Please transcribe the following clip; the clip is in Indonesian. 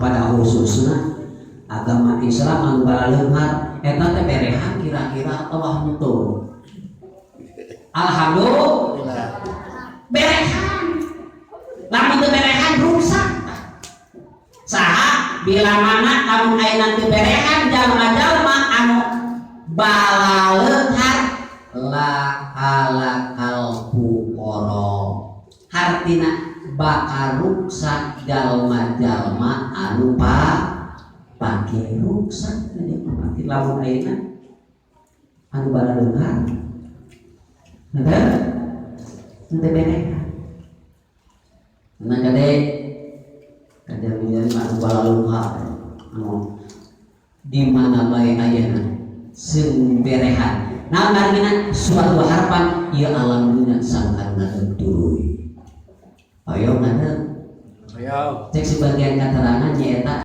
pada khususnya agama Islam anu balaleunghar eta teh berehan kira-kira Allah nutur. Alhamdulillah. Berehan. Lamun teu berehan rusak. Saha bila mana lamun aya teu berehan jalma-jalma anu balaleunghar la halakal fuqara. Artina bakal ruksak jalma-jalma anu pake ruksak mati lamun ayeuna anu balaleunghar henteu berehan. Nah kade menjadi anu balaleunghar anu di mana bae ayeuna seung berehan. Nah artinya suatu harapan ya alam dunia sangkan ngadeg tuluy. Ayo ngadeg. Ayo. Cek sebagian kata